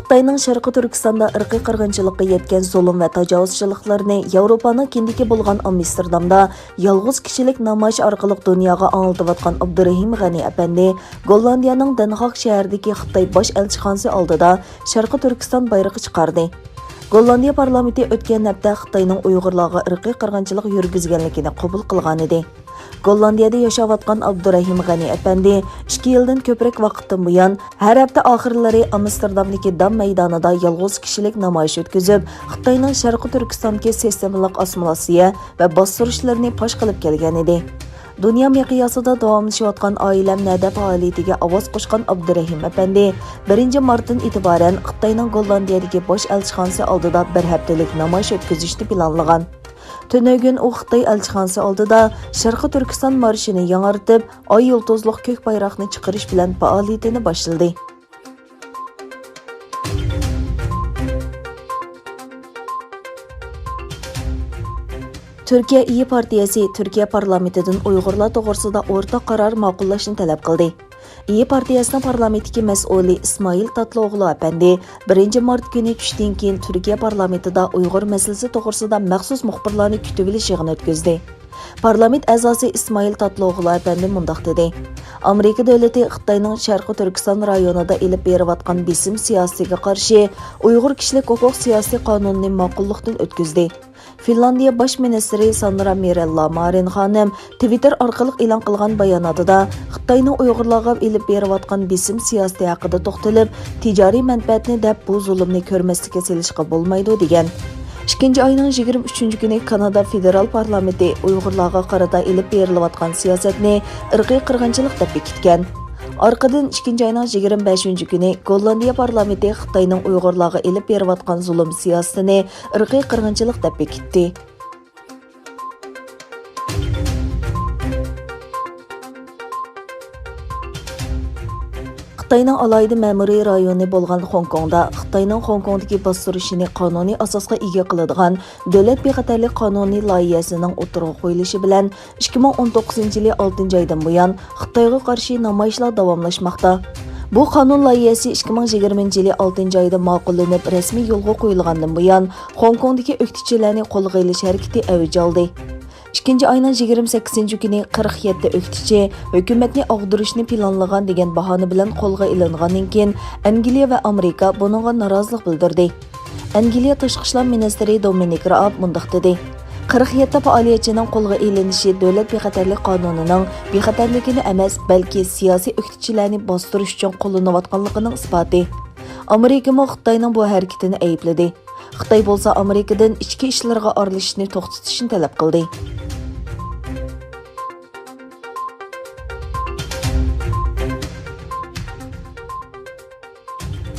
Xitayning Şərqi Türkistanda irqiy qirg'inchilikqa yetgan zulm va tajovuzchiliklarni Yevropaning kindiki bo'lgan Amsterdamda yolg'iz kishilik namoyish orqali dunyoga anglatayotgan Abdurahim G'ani apandi Gollandiyaning Den Haag shahridagi Xitoy bosh elchixonasi oldida Şərqi Türkistan bayrog'i chiqardi. Gollandiya parlamenti o'tgan hafta Xitoyning Uyg'urlarga irqiy qirg'inchilik yurgizganligini qabul qilgan edi. Gollandiyada yashayotgan Abdurahim G'ani apandi 2 yildan ko'proq vaqtdan buyon har hafta oxirlari Amsterdamdagi Dam maydonida yolg'iz kishilik namoyish o'tkazib, Xitoyning Sharqi Turkistondagi sistemalik assimilyatsiya va bostirishlarni fosh qilib kelgan edi. Dunyo miqyosida davomlashayotgan oilam nada faoliyatiga ovoz qo'shgan Abdurahim apandi 1 martdan e'tiboran Xitoyning Gollandiyadagi bosh elchixonasi oldida bir haftalik namoyish o'tkazishni planlagan. Tönögün o Xitay elçixanası oldida Şərqi Türkistan marşini yanartib, ay yıldızlıq kök bayraqni chiqarish bilan faoliyatini boshladi. Türkiye İyi Partiyasi Türkiye parlamentidan Uyg'urlar to'g'risida o'rta qaror ma'qullashni talab qildi. İyi Partiyasining parlamentdagi mas'uli İsmail Tatlıoğlu apandi 1 mart kuni tushdan keyin Türkiye parlamentida Uyg'ur masalasi to'g'risida maxsus muxbirlarni kutib olish yig'ini o'tkazdi. Parlament a'zosi İsmail Tatlıoğlu apandi mundaq dedi: Amerika davlati Xitoyning Sharqi Turkiston rayonida elib berayotgan besim siyosatiga qarshi Uyg'ur kishilik huquq siyosiy qonunini ma'qullikdan o'tkazdi. Finlandiya bosh ministri Sanra Mirella Marin xonim Twitter orqali e'lon qilgan bayonotida Xitoyning Uyg'urlarga elib berayotgan besim siyosati haqida to'xtalib, tijoriy manfaatni deb bu zulmni ko'rmaslikka selishga bo'lmaydi degan. 2 ayning 23 kuni Kanada federal parlamenti Uyg'urlarga qarata elib berilayotgan siyosatni irqiy qirg'inchilik deb bekitgan. Arqadan 2 ayning 25 kuni Gollandiya parlamenti Xitoyning Uyg'urlarga elib berayotgan zulm siyosatini irqiy qirg'inchilik deb bekitdi. Xitoyning alayda ma'muriy rayoni bo'lgan Hong Kongda Xitoyning Hong Kongdagi bostirishini qonuniy asosga ega qiladigan davlat bexatarlik qonuniy loyihasining o'tirg'i qo'yilishi bilan 2019-yil 6-oydan buyon Xitoyga qarshi namoyishlar davomlashmoqda. Bu qonun loyihasi 2020-yil 6-oyda ma'qullanib, rasmiy yo'lga qo'yilgandan buyon Hong Kongdagi o'qituvchilarni qo'lga olish harakati avj oldi. 2 ayning 28 kuni 47 o'qituvchi hukumatni og'dirishni planlagan degan bahona bilan qo'lga ilingandan keyin Angliya va Amerika buningga norozilik bildirdi. Angliya tashqi ishlar ministri Dominic Raab mundaq dedi: 47 faoliyatchining qo'lga ilinishi davlat bexatarlik qonunining bexatarligini emas, balki siyosiy o'qituvchilarni bostirish uchun qo'llanayotganligining isboti. Amerika mo Xitoyning bu harakatini aybladi. Xitoy bo'lsa Amerikadan ichki ishlarga aralashishni to'xtatishni talab qildi.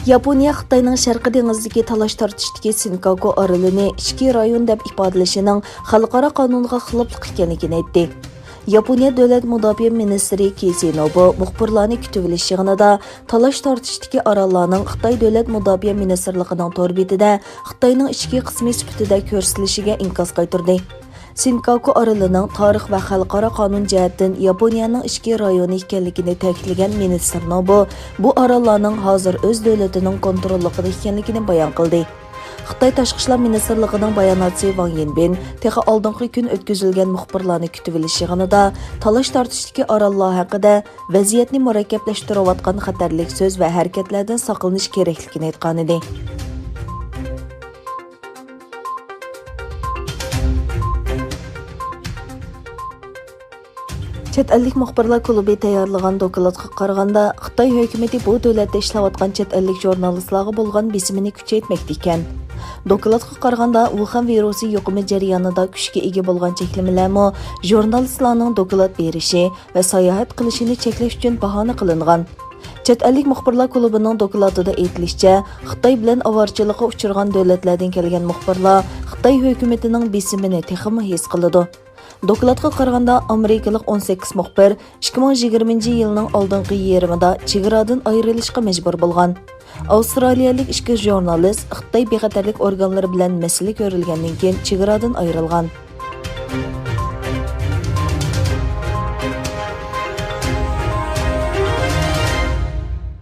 Yaponiya Xitoyning Sharqi dengizidagi talash tortishdagi Sinkaku orolini ichki rayon deb ifodalashining xalqaro qonunga xiloflik ekanligini aytdi. Yaponiya davlat mudofaa ministri Kisinobu muxbirlarni kutib olish yig'inida talash tortishdagi orollarning Xitoy davlat mudofaa ministrligining to'rbetida Xitoyning ichki qismi sifatida ko'rsatilishiga inkos qaytardi. Sinkaku orolining tarix va xalqaro qonun jihatdan Yaponiyaning ichki rayoni ekanligini ta'kidlagan ministr Nobu bu orollarning hozir o'z davlatining kontrolligida ekanligini bayon qildi. Xitoy tashqi ishlar ministrligining bayonotchisi Wang Yinbin texi oldingi kun o'tkazilgan muxbirlarni kutib olish yig'inida talash tortishdagi orollar haqida vaziyatni murakkablashtirayotgan xatarlik so'z va harakatlardan saqlanish kerakligini aytgan edi. Chet ellik muxbirlar klubi tayyorlagan dokladga qaraganda, Xitoy hukumati bu davlatda ishlayotgan chet ellik jurnalistlarga bo'lgan besimini kuchaytmoqda ekan. Dokladga qaraganda, Wuhan virusi yuqumi jarayonida kuchga ega bo'lgan cheklamalarmi jurnalistlarning doklad berishi va sayohat qilishini cheklash uchun bahona qilingan. Chet ellik muxbirlar klubining dokladida aytilishicha, Xitoy bilan avorchilikqa uchragan davlatlardan kelgan muxbirlar Xitoy hukumatining besimini texmi his qiladi. Dokladga qaraganda Amerikalik 18 muxbir 2020-yilning oldingi yarmida chegaradan ayrilishga majbur bo'lgan. Avstraliyalik ishchi jurnalist Xitoy bexatarlik organlari bilan masala ko'rilgandan keyin chegaradan ayrilgan.